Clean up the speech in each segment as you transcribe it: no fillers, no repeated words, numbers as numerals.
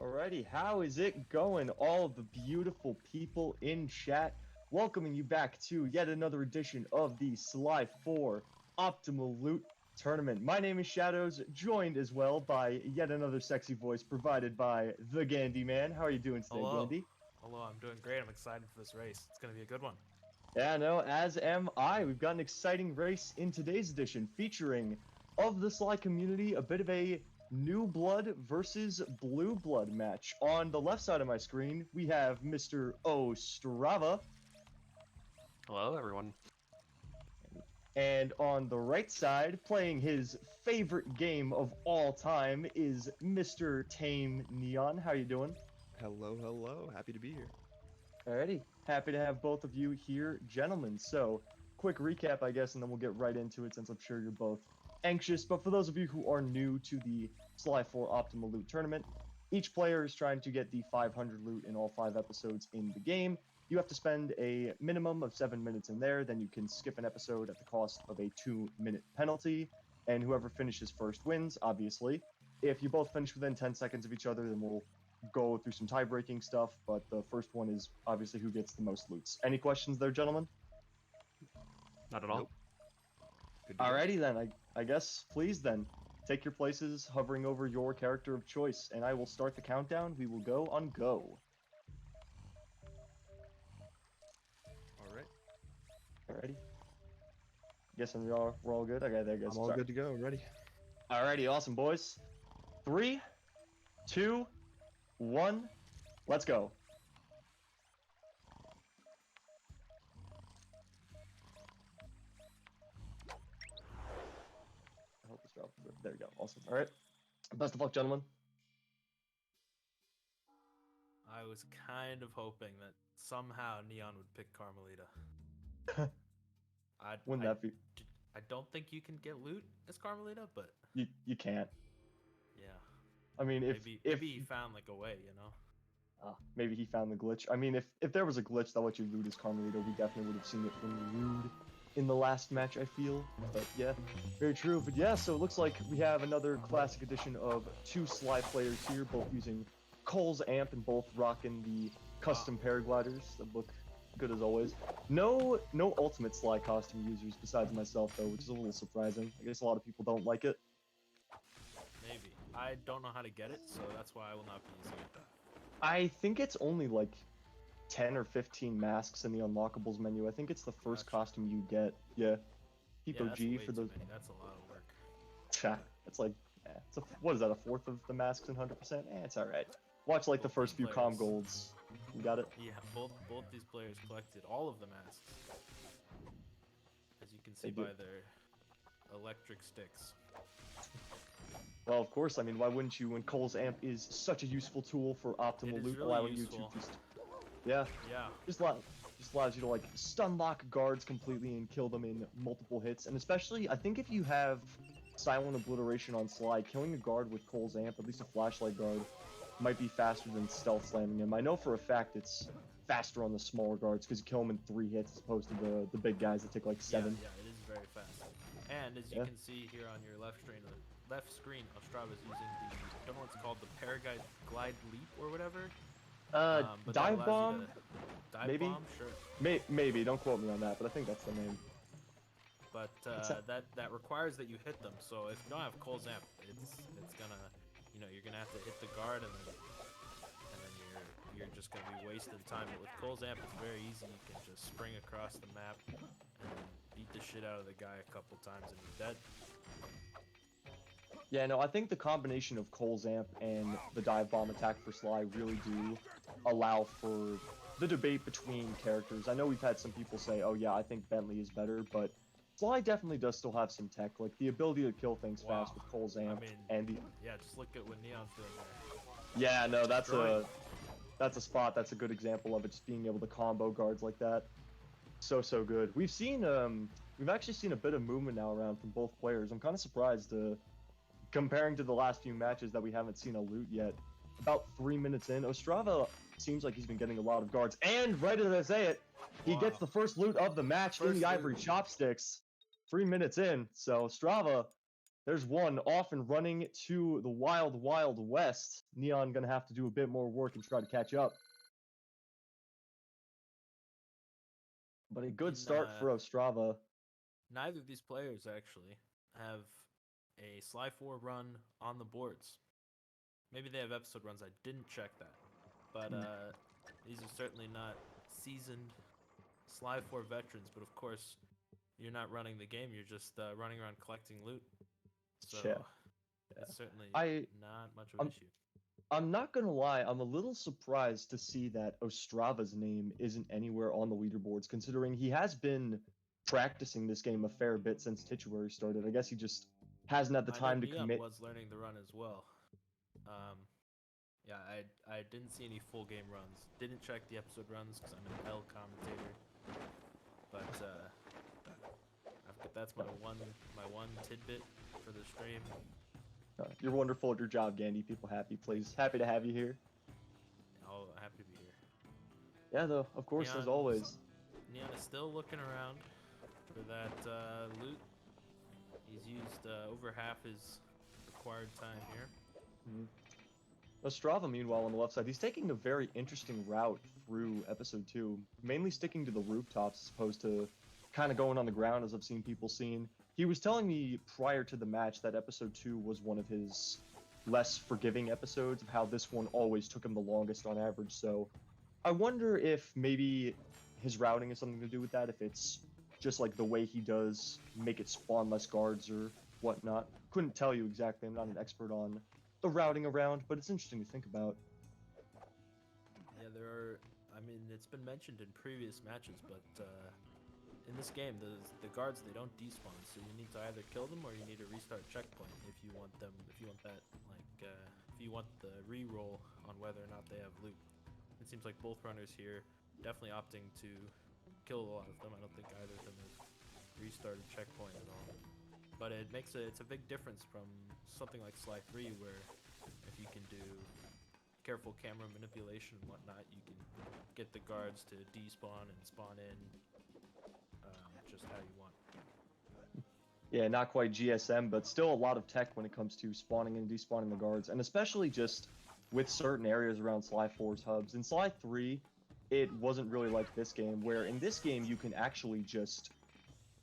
Alrighty, how is it going, all the beautiful people in chat? Welcoming you back to yet another edition of the Sly 4 Optimal Loot Tournament. My name is Shadows, joined as well by yet another sexy voice provided by the Gandy Man. How are you doing today, Hello. Gandy? Hello, I'm doing great. I'm excited for this race. It's going to be a good one. Yeah, no, as am I. We've got an exciting race in today's edition featuring, of the Sly community, a bit of a New Blood versus Blue Blood match. On the left side of my screen, we have Mr. Ostrava. Hello, everyone. And on the right side, playing his favorite game of all time, is Mr. TaymNeon. How you doing? Hello, hello. Happy to be here. Alrighty, happy to have both of you here, gentlemen. So, quick recap, I guess, and then we'll get right into it since I'm sure you're both anxious. But for those of you who are new to the Sly 4 Optimal Loot Tournament, each player is trying to get the 500 loot in all 5 episodes in the game. You have to spend a minimum of 7 minutes in there, then you can skip an episode at the cost of a 2-minute penalty, and whoever finishes first wins, obviously. If you both finish within 10 seconds of each other, then we'll go through some tie-breaking stuff, but the first one is obviously who gets the most loots. Any questions there, gentlemen? Not at all. Nope. Good to go. Alrighty then, I guess, please then, take your places hovering over your character of choice, and I will start the countdown. We will go on go. All right. Alrighty. Guessing we're all good? Okay, there goes. I'm all good to go. Ready? Alrighty, awesome, boys. 3, 2, 1, let's go. I hope this drops. There we go. Awesome. All right. Best of luck, gentlemen. I was kind of hoping that somehow Neon would pick Carmelita. Wouldn't that be? I don't think you can get loot as Carmelita, but You can't. yeah. I mean, Maybe he found like a way, you know? Maybe he found the glitch. I mean, if there was a glitch that let you loot as Carmelita, we definitely would have seen it in Rude in the last match, I feel. But yeah, very true. But yeah, so it looks like we have another classic edition of 2 Sly players here, both using Cole's amp and both rocking the custom paragliders that look good as always. No ultimate Sly costume users besides myself though, which is a little surprising. I guess a lot of people don't like it. Maybe. I don't know how to get it, so that's why I will not be using it. I think it's only like 10 or 15 masks in the unlockables menu. I think it's the first Gotcha. costume you get. Yeah. Yeah, Hippo that's G way for too those. many. That's a lot of work. It's like, it's what is that, a fourth of the masks in 100%? It's alright. Watch like the Both first these few com players. golds. You got it? Yeah, both these players collected all of the masks. As you can see They by did. their electric sticks. Well, of course. I mean, why wouldn't you when Cole's amp is such a useful tool for optimal It is loot, really allowing useful. you to just... Yeah. Yeah. Just allows you to like stun lock guards completely and kill them in multiple hits. And especially, I think if you have silent obliteration on Sly, killing a guard with Cole's amp, at least a flashlight guard, might be faster than stealth slamming him. I know for a fact it's faster on the smaller guards because you kill them in 3 hits as opposed to the big guys that take like 7. Yeah, it is very fast. And as you can see here on your left screen, Ostrava is using the, I don't know what it's called, the Paraglide Leap or whatever. But that Dive allows bomb? you to- Dive Maybe? bomb, sure. Maybe, don't quote me on that, but I think that's the name. But that requires that you hit them. So if you don't have Cole's amp, it's gonna, you're gonna have to hit the guard and then you're just gonna be wasting time. But with Cole's amp, it's very easy. You can just spring across the map and beat the shit out of the guy a couple times and you're dead. Yeah, no, I think the combination of Cole's amp and the dive bomb attack for Sly really do allow for the debate between characters. I know we've had some people say, oh yeah, I think Bentley is better, but Sly definitely does still have some tech, like the ability to kill things fast with Cole's amp, and the... Yeah, just look at what Neon's doing there. Yeah, no, that's Destroying. a spot, that's a good example of it, just being able to combo guards like that. So good. We've actually seen a bit of movement now around from both players. I'm kind of surprised, comparing to the last few matches that we haven't seen a loot yet. About 3 minutes in, Ostrava seems like he's been getting a lot of guards. And right as I say it, he gets the first loot of the match in the Ivory Chopsticks. 3 minutes in, so Ostrava There's one off and running to the wild, wild west. Neon gonna have to do a bit more work and try to catch up. But a good start for Ostrava. Neither of these players actually have a Sly 4 run on the boards. Maybe they have episode runs. I didn't check that. But these are certainly not seasoned Sly 4 veterans. But of course, you're not running the game. You're just running around collecting loot. So it's certainly not much of an issue. I'm not gonna lie, I'm a little surprised to see that Ostrava's name isn't anywhere on the leaderboards, considering he has been practicing this game a fair bit since Tituary started. I guess he just hasn't had the time to commit. Was learning the run as well. Yeah, I didn't see any full game runs. Didn't check the episode runs because I'm an L commentator. But that's my one tidbit for the stream. You're wonderful at your job, Gandy. People happy, please. Happy to have you here. Oh, happy to be here. Yeah, though, of course, as always. Neon is still looking around for that loot. He's used over half his required time here. Ostrava, meanwhile, on the left side, he's taking a very interesting route through episode 2, mainly sticking to the rooftops as opposed to kind of going on the ground, as I've seen people seeing. He was telling me prior to the match that episode 2 was one of his less forgiving episodes, of how this one always took him the longest on average. So I wonder if maybe his routing has something to do with that, if it's just like the way he does make it spawn less guards or whatnot. Couldn't tell you exactly. I'm not an expert on the routing around, but it's interesting to think about. Yeah, I mean, it's been mentioned in previous matches, but in this game, the guards, they don't despawn, so you need to either kill them or you need to restart checkpoint if you want that, if you want the re-roll on whether or not they have loot. It seems like both runners here definitely opting to kill a lot of them. I don't think either of them have restarted checkpoint at all. But it's a big difference from something like Sly 3, where if you can do careful camera manipulation and whatnot, you can get the guards to despawn and spawn in just how you want. Yeah, not quite GSM, but still a lot of tech when it comes to spawning and despawning the guards, and especially just with certain areas around Sly 4's hubs. In Sly 3, it wasn't really like this game, where in this game you can actually just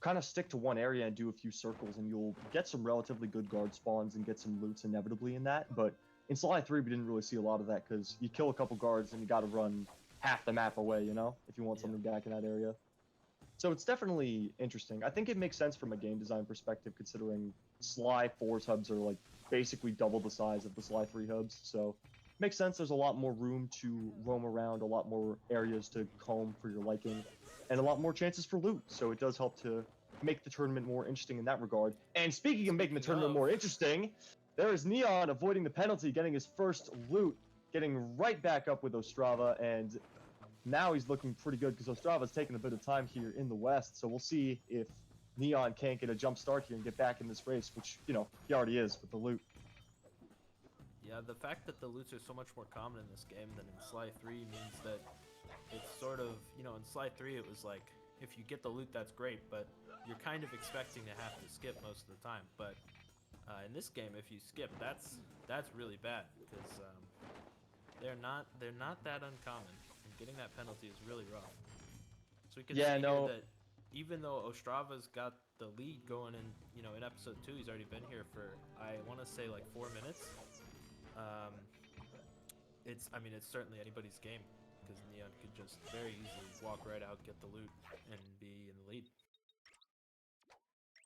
kind of stick to one area and do a few circles, and you'll get some relatively good guard spawns and get some loots inevitably in that. But in Sly 3, we didn't really see a lot of that, because you kill a couple guards and you got to run half the map away, you know, if you want something back in that area. So it's definitely interesting. I think it makes sense from a game design perspective, considering Sly 4's hubs are like basically double the size of the Sly 3 hubs. So it makes sense. There's a lot more room to roam around, a lot more areas to comb for your liking, and a lot more chances for loot. So it does help to make the tournament more interesting in that regard. And speaking of making the tournament more interesting, there is Neon avoiding the penalty, getting his first loot, getting right back up with Ostrava, and now he's looking pretty good because Ostrava's taking a bit of time here in the West. So we'll see if Neon can't get a jump start here and get back in this race, which, you know, he already is with the loot. Yeah, the fact that the loots are so much more common in this game than in Sly 3 means that it's sort of, you know, in Sly 3 it was like, if you get the loot, that's great, but you're kind of expecting to have to skip most of the time. But in this game, if you skip, that's really bad, because they're not that uncommon. Getting that penalty is really rough. So we can see here that even though Ostrava's got the lead going in, you know, in episode 2, he's already been here for, I want to say, like 4 minutes. I mean, it's certainly anybody's game, because Neon could just very easily walk right out, get the loot, and be in the lead.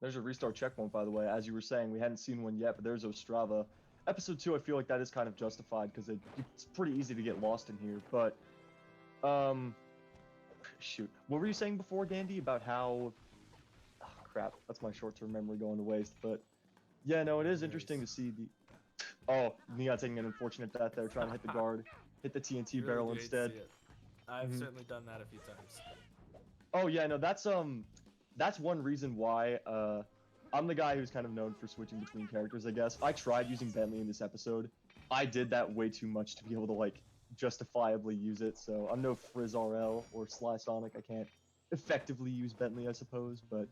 There's a restart checkpoint, by the way. As you were saying, we hadn't seen one yet, but there's Ostrava. Episode 2, I feel like that is kind of justified, because it's pretty easy to get lost in here, but shoot. What were you saying before, Gandy, about how... Oh, crap. That's my short-term memory going to waste, but... Yeah, no, it is interesting to see the... Oh, Neon taking an unfortunate death there, trying to hit the guard. Hit the TNT barrel instead. I've certainly done that a few times. Oh, yeah, no, that's one reason why, I'm the guy who's kind of known for switching between characters, I guess. I tried using Bentley in this episode. I did that way too much to be able to, like, justifiably use it, so I'm no Frizz RL or Sly Sonic. I can't effectively use Bentley, I suppose, but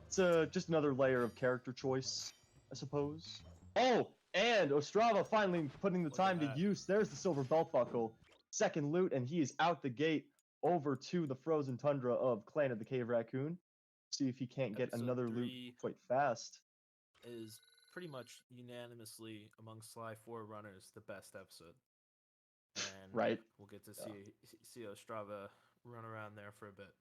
it's just another layer of character choice I suppose. Oh, and Ostrava finally putting the Look at time to that. use. There's the silver belt buckle. Second loot, and he is out the gate over to the frozen tundra of Clan of the Cave Raccoon. See if he can't get Episode another loot 3 quite fast. is pretty much unanimously among Sly 4 runners the best episode. And Right. we'll get to see Ostrava run around there for a bit.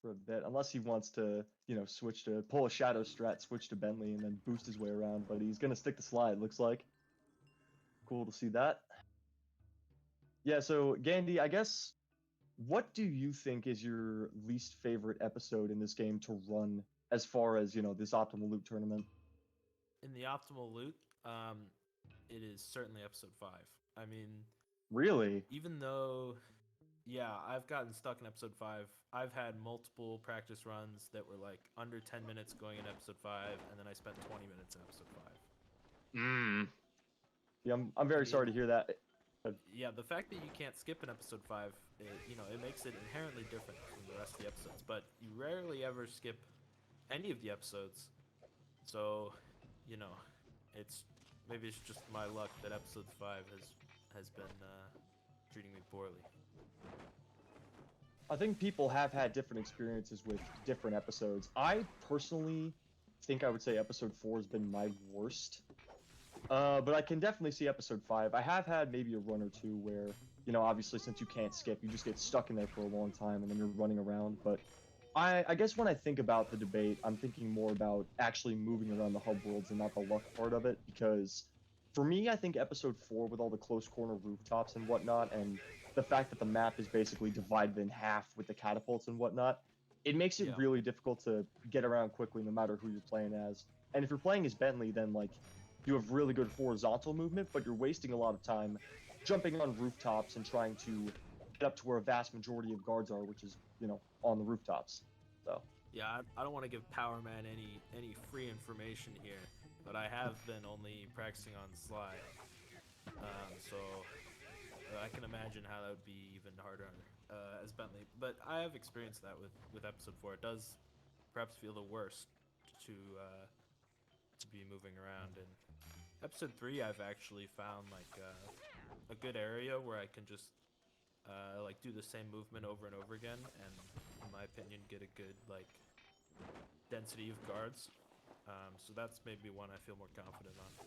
For a bit, unless he wants to, switch to pull a shadow strat, switch to Bentley, and then boost his way around. But he's gonna stick to Slide. Looks like. Cool to see that. Yeah. So Gandhi, I guess, what do you think is your least favorite episode in this game to run, as far as this optimal loot tournament? In the optimal loot, it is certainly episode 5. I mean, Really? even though, yeah, I've gotten stuck in episode 5. I've had multiple practice runs that were like under 10 minutes going in episode 5, and then I spent 20 minutes in episode 5. Yeah, I'm very sorry to hear that. Yeah, the fact that you can't skip in episode 5, it makes it inherently different from the rest of the episodes. But you rarely ever skip any of the episodes, so maybe it's just my luck that episode 5 has been treating me poorly. I think people have had different experiences with different episodes. I personally think I would say episode 4 has been my worst. But I can definitely see episode 5. I have had maybe a run or two where, obviously since you can't skip, you just get stuck in there for a long time and then you're running around. But I guess when I think about the debate, I'm thinking more about actually moving around the hub worlds and not the luck part of it. Because for me, I think episode 4, with all the close corner rooftops and whatnot, and the fact that the map is basically divided in half with the catapults and whatnot, it makes it really difficult to get around quickly no matter who you're playing as. And if you're playing as Bentley, then you have really good horizontal movement, but you're wasting a lot of time jumping on rooftops and trying to get up to where a vast majority of guards are, which is, on the rooftops. So. Yeah, I don't want to give Power Man any free information here, but I have been only practicing on Sly, so I can imagine how that would be even harder as Bentley. But I have experienced that with episode 4. It does perhaps feel the worst to be moving around. And episode 3, I've actually found a good area where I can just do the same movement over and over again, and in my opinion, get a good density of guards. So that's maybe one I feel more confident on.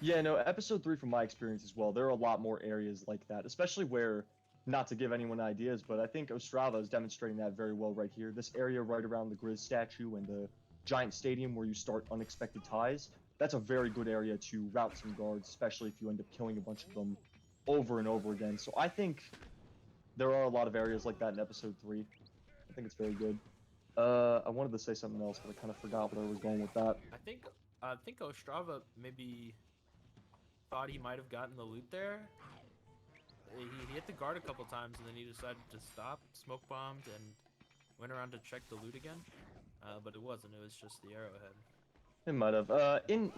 Yeah, no, episode 3 from my experience as well, there are a lot more areas like that, especially where, not to give anyone ideas, but I think Ostrava is demonstrating that very well right here. This area right around the Grizz statue and the giant stadium where you start unexpected ties, that's a very good area to route some guards, especially if you end up killing a bunch of them over and over again. So I think there are a lot of areas like that in episode 3. I think it's very good. I wanted to say something else, but I kind of forgot where I was going with that. I think Ostrava maybe thought he might have gotten the loot there. He hit the guard a couple times, and then he decided to stop, smoke bombed, and went around to check the loot again. But it wasn't. It was just the arrowhead. It might have.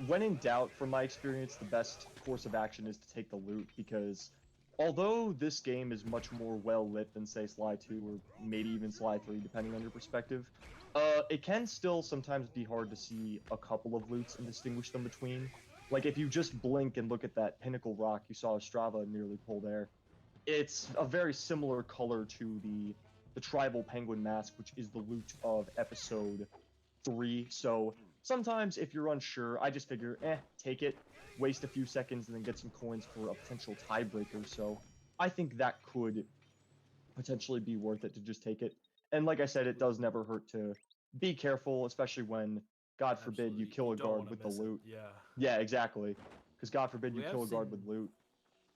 When in doubt, from my experience, the best course of action is to take the loot, because although this game is much more well lit than, say, Sly 2 or maybe even Sly 3, depending on your perspective, it can still sometimes be hard to see a couple of loots and distinguish them between. Like, if you just blink and look at that pinnacle rock you saw Ostrava nearly pull there, it's a very similar color to the tribal penguin mask, which is the loot of episode 3. So sometimes if you're unsure, I just figure, take it, waste a few seconds, and then get some coins for a potential tiebreaker. So I think that could potentially be worth it to just take it. And like I said, it does never hurt to be careful, especially when, God forbid, you kill a guard with the loot. Yeah, exactly. Because God forbid you kill a guard with loot.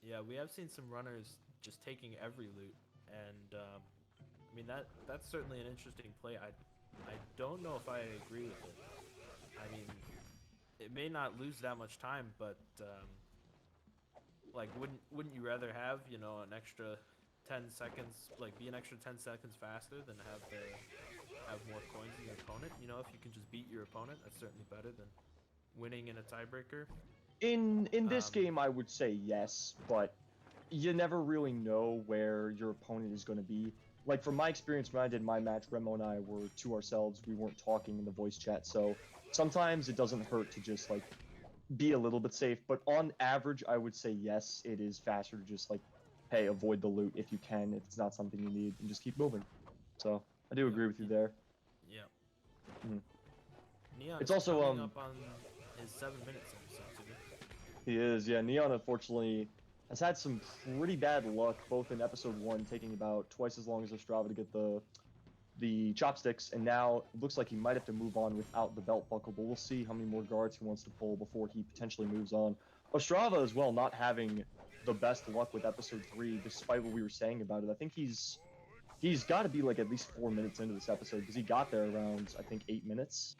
Yeah, we have seen some runners just taking every loot, and I mean that's certainly an interesting play. I don't know if I agree with it. I mean, it may not lose that much time, but wouldn't you rather have an extra 10 seconds, be an extra 10 seconds faster than have more coins than your opponent? If you can just beat your opponent, that's certainly better than winning in a tiebreaker. In this game, I would say yes, but you never really know where your opponent is going to be. like from my experience when I did my match, Remo and I were to ourselves. We weren't talking in the voice chat, so sometimes it doesn't hurt to just like be a little bit safe. But on average, I would say yes, it is faster to just like, hey, avoid the loot if you can, if it's not something you need, and just keep moving. So I do agree with you there. Yeah. Mhm. Neon It's is also coming up on his 7 minutes episode too. He is, yeah. Neon, unfortunately, has had some pretty bad luck, both in episode 1, taking about twice as long as Ostrava to get the chopsticks, and now it looks like he might have to move on without the belt buckle, but we'll see how many more guards he wants to pull before he potentially moves on. Ostrava as well, not having the best luck with episode 3, despite what we were saying about it. I think he's got to be like at least 4 minutes into this episode, because he got there around, I think, 8 minutes.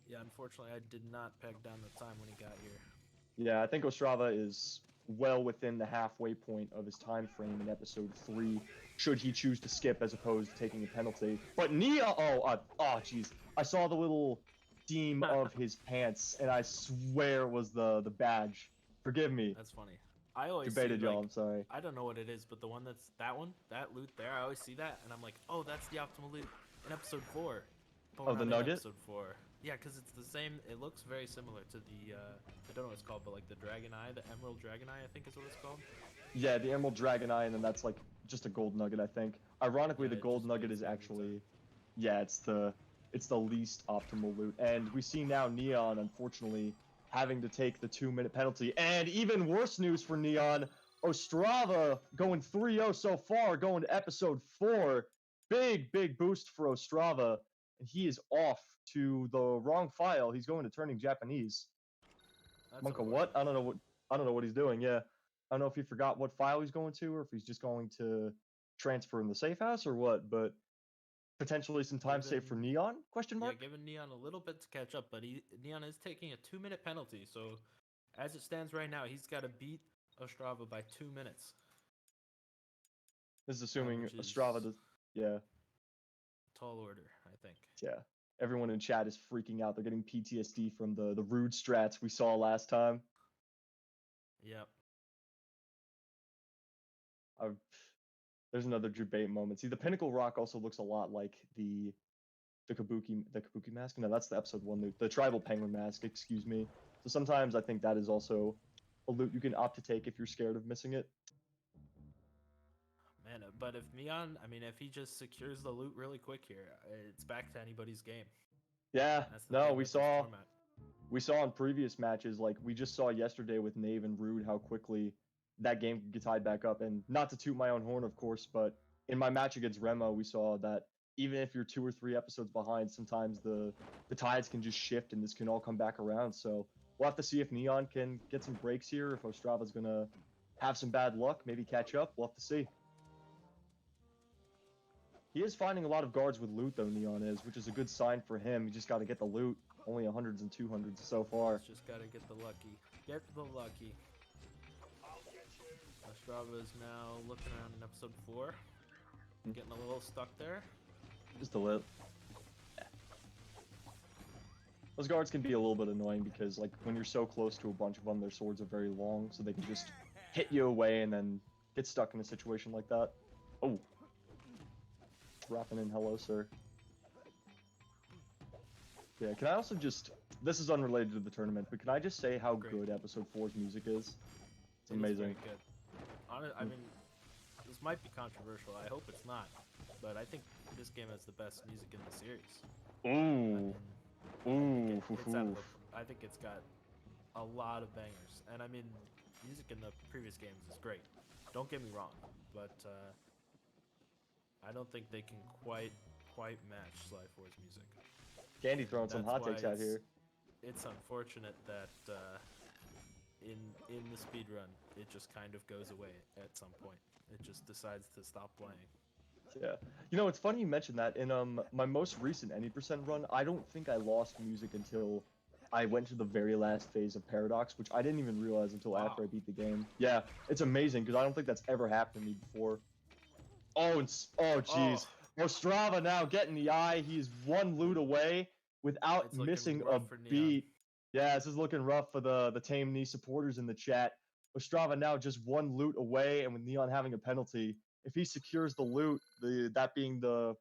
Yeah, unfortunately, I did not peg down the time when he got here. Yeah, I think Ostrava is well within the halfway point of his time frame in episode 3, should he choose to skip as opposed to taking a penalty. But Nia, jeez, I saw the little seam of his pants, and I swear it was the badge. Forgive me. That's funny. I always Debated see, y'all. like, I'm sorry. I don't know what it is, but the one that's that loot there, I always see that, and I'm like, oh, that's the optimal loot in episode 4. But Oh, the nugget? Episode 4. Yeah, because it's the same. It looks very similar to the I don't know what it's called, but like the Dragon Eye, the Emerald Dragon Eye, I think is what it's called. Yeah, the Emerald Dragon Eye, and then that's like just a gold nugget, I think. Ironically, Yeah, the it gold just nugget means is the actually, yeah, it's the least optimal loot. And we see now Neon, unfortunately, having to take the 2-minute penalty. And even worse news for Neon, Ostrava going 3-0 so far, going to episode 4. Big boost for Ostrava, and he is off to the wrong file. He's going to turning Japanese. Monka, what? I don't know what he's doing. Yeah, I don't know if he forgot what file he's going to, or if he's just going to transfer in the safe house or what. But potentially some time saved for Neon? Question mark. Yeah, giving Neon a little bit to catch up, but Neon is taking a 2-minute penalty. So, as it stands right now, he's got to beat Ostrava by 2 minutes. This is assuming Ostrava does. Yeah. Tall order, I think. Yeah. Everyone in chat is freaking out. They're getting PTSD from the rude strats we saw last time. Yep. There's another debate moment. See, the Pinnacle Rock also looks a lot like the Kabuki mask. No, that's the episode 1 loot. The Tribal Penguin mask, excuse me. So sometimes I think that is also a loot you can opt to take if you're scared of missing it. Man, but if Neon, I mean, if he just secures the loot really quick here, it's back to anybody's game. Yeah, no, we saw in previous matches, like we just saw yesterday with Nave and Rude, how quickly that game could get tied back up. And not to toot my own horn, of course, but in my match against Remo, we saw that even if you're 2 or 3 episodes behind, sometimes the tides can just shift and this can all come back around. So we'll have to see if Neon can get some breaks here, if Ostrava's going to have some bad luck, maybe catch up. We'll have to see. He is finding a lot of guards with loot, though, Neon is, which is a good sign for him. He just got to get the loot. Only 100s and 200s so far. Just got to get the lucky. Get the lucky. Ostrava is now looking around in episode 4. Getting a little stuck there. Just a little. Yeah. Those guards can be a little bit annoying because, like, when you're so close to a bunch of them, their swords are very long, so they can just hit you away and then get stuck in a situation like that. Oh. Dropping in hello, sir. Yeah, can I also just... This is unrelated to the tournament, but can I just say how good episode 4's music is? It's amazing. Very good. I mean, this might be controversial. I hope it's not. But I think this game has the best music in the series. Ooh. I think it's got a lot of bangers. And I mean, music in the previous games is great. Don't get me wrong. But I don't think they can quite match Sly4's music. Candy throwing some hot takes out here. It's unfortunate that in the speedrun, it just kind of goes away at some point. It just decides to stop playing. Yeah. You know, it's funny you mentioned that. In my most recent any percent run, I don't think I lost music until I went to the very last phase of Paradox, which I didn't even realize until after I beat the game. Yeah, it's amazing because I don't think that's ever happened to me before. Oh, jeez. Ostrava now getting the eye. He's 1 loot away without missing a beat. Yeah, this is looking rough for the TaymNeon supporters in the chat. Ostrava now just 1 loot away, and with Neon having a penalty, if he secures the loot, that being the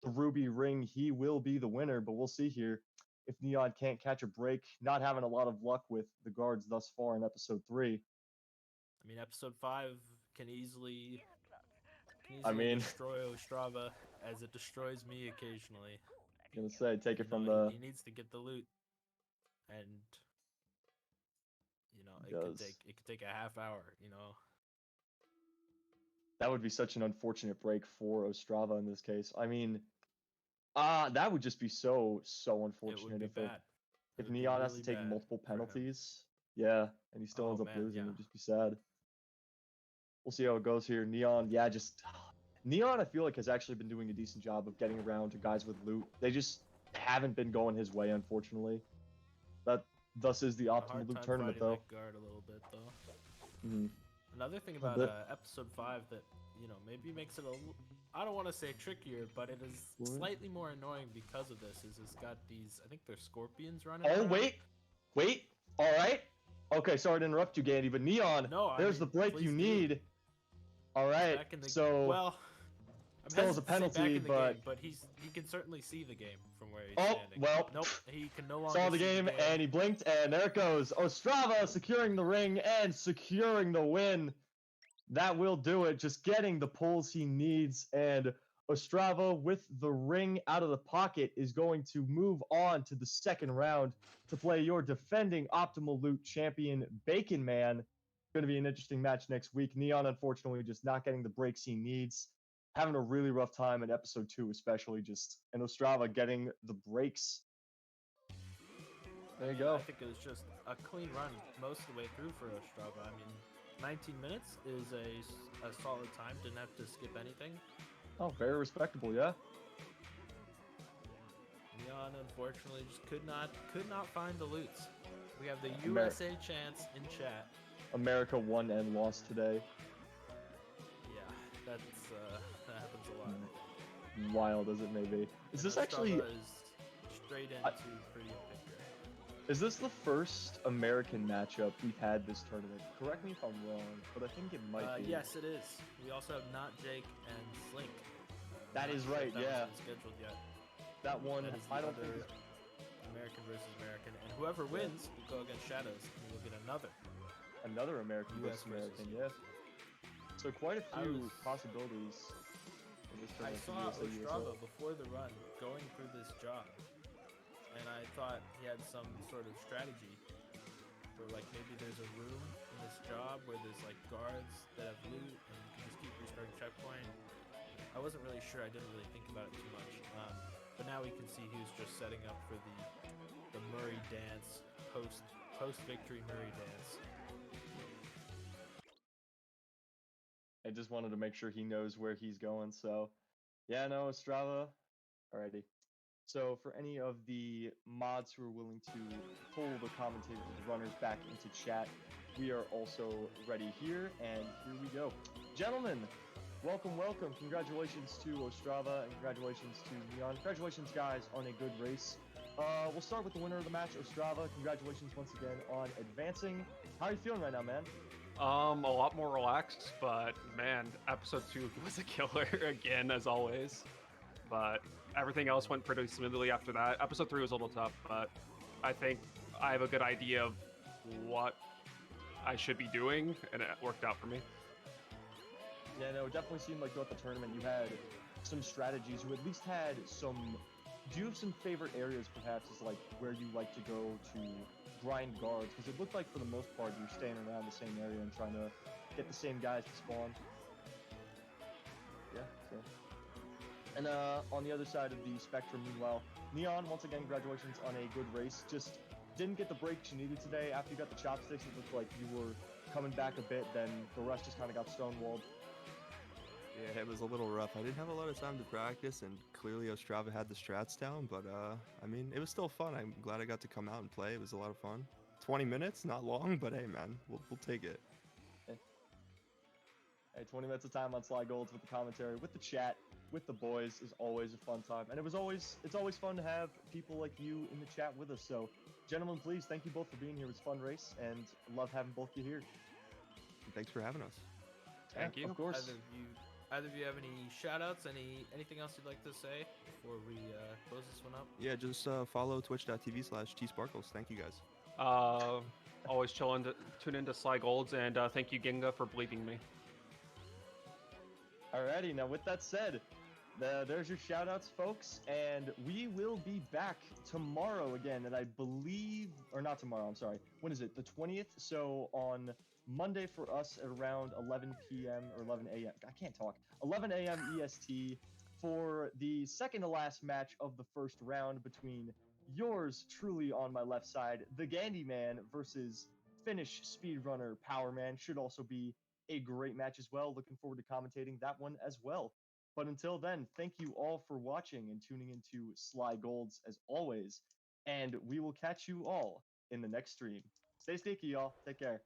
ruby ring, he will be the winner. But we'll see here if Neon can't catch a break. Not having a lot of luck with the guards thus far in episode 3. I mean, episode 5 can easily I mean, destroy Ostrava as it destroys me occasionally. I'm gonna say take it from he needs to get the loot, and it could take a half hour. That would be such an unfortunate break for Ostrava in this case. I mean, that would just be so unfortunate if Neon has to take multiple penalties. Yeah, and he still ends up losing. It'd just be sad. We'll see how it goes here. Neon, Neon, I feel like, has actually been doing a decent job of getting around to guys with loot. They just haven't been going his way, unfortunately. That thus is the optimal loot tournament, though. Guard a little bit, though. Mm-hmm. Another thing about episode 5 that maybe makes it I don't want to say trickier, but it is slightly more annoying because of this. Is it's got these, I think they're scorpions running. Oh, wait. All right. Okay, sorry to interrupt you, Gandy, but Neon, there's the break you need. All right. So still as a penalty, but he can certainly see the game from where he's standing. Well, nope, he can no longer saw the game and he blinked, and there it goes. Ostrava securing the ring and securing the win. That will do it. Just getting the pulls he needs, and Ostrava, with the ring out of the pocket, is going to move on to the second round to play your defending Optimal Loot champion, Bacon Man. Going to be an interesting match next week. Neon, unfortunately, just not getting the breaks he needs. Having a really rough time in episode 2, especially, and Ostrava getting the breaks. There you go. I think it was just a clean run most of the way through for Ostrava. I mean, 19 minutes is a solid time. Didn't have to skip anything. Oh, very respectable, yeah. Neon, unfortunately, just could not find the loots. We have the USA chance in chat. America won and lost today. Yeah, that happens a lot. Wild as it may be. Is this actually straight into pretty picture? Is this the first American matchup we've had this tournament? Correct me if I'm wrong, but I think it might be. Yes, it is. We also have Not Jake and Slink. That is right, yeah. Scheduled yet. That one, I don't think is American versus American, and whoever wins will go against Shadows, and we'll get another American versus American, yeah. So quite a few possibilities in this I tournament. saw Ostrava before the run going through this job, and I thought he had some sort of strategy where, like, maybe there's a room in this job where there's, like, guards that have loot, and you can just keep restarting checkpoint. I wasn't really sure. I didn't really think about it too much. But now we can see he was just setting up for the Murray dance, post-victory Murray dance. I just wanted to make sure he knows where he's going. So, yeah, no, Ostrava. Alrighty. So, for any of the mods who are willing to pull the commentators and runners back into chat, we are also ready here, and here we go. Gentlemen, welcome. Congratulations to Ostrava, and congratulations to Neon. Congratulations, guys, on a good race. We'll start with the winner of the match, Ostrava. Congratulations once again on advancing. How are you feeling right now, man? A lot more relaxed, but man, episode 2 was a killer again, as always. But everything else went pretty smoothly after that. Episode 3 was a little tough, but I think I have a good idea of what I should be doing, and it worked out for me. Yeah, no, it definitely seemed like throughout the tournament you had some strategies. You at least had some. Do you have some favorite areas, perhaps, is like where you like to go to grind guards? Because it looked like for the most part you're staying around the same area and trying to get the same guys to spawn. Yeah. So. And on the other side of the spectrum, meanwhile, Neon, once again, congratulations on a good race. Just didn't get the breaks you needed today. After you got the chopsticks, it looked like you were coming back a bit. Then the rest just kind of got stonewalled. Yeah, it was a little rough. I didn't have a lot of time to practice, and clearly Ostrava had the strats down, but I mean, it was still fun. I'm glad I got to come out and play. It was a lot of fun. 20 minutes, not long, but hey, man, we'll take it. Hey, 20 minutes of time on SlyGolds with the commentary, with the chat, with the boys is always a fun time, and it's always fun to have people like you in the chat with us. So, gentlemen, please, thank you both for being here. It was a fun race, and love having both of you here. Thanks for having us. Thank you. Of course. Either of you have any shout-outs, anything else you'd like to say before we close this one up? Yeah, just follow twitch.tv/tsparkles. Thank you guys. Always chilling to tune into SlyGolds, and thank you, Ginga, for bleeping me. Alrighty, now with that said, there's your shout-outs, folks, and we will be back tomorrow again, and I believe, or not tomorrow, I'm sorry. When is it? The 20th? So on Monday for us at around 11 p.m. or 11 a.m. I can't talk. 11 a.m. EST for the second to last match of the first round between yours truly on my left side, the Gandyman versus Finnish speedrunner Powerman. Should also be a great match as well. Looking forward to commentating that one as well. But until then, thank you all for watching and tuning into SlyGolds as always. And we will catch you all in the next stream. Stay sticky, y'all. Take care.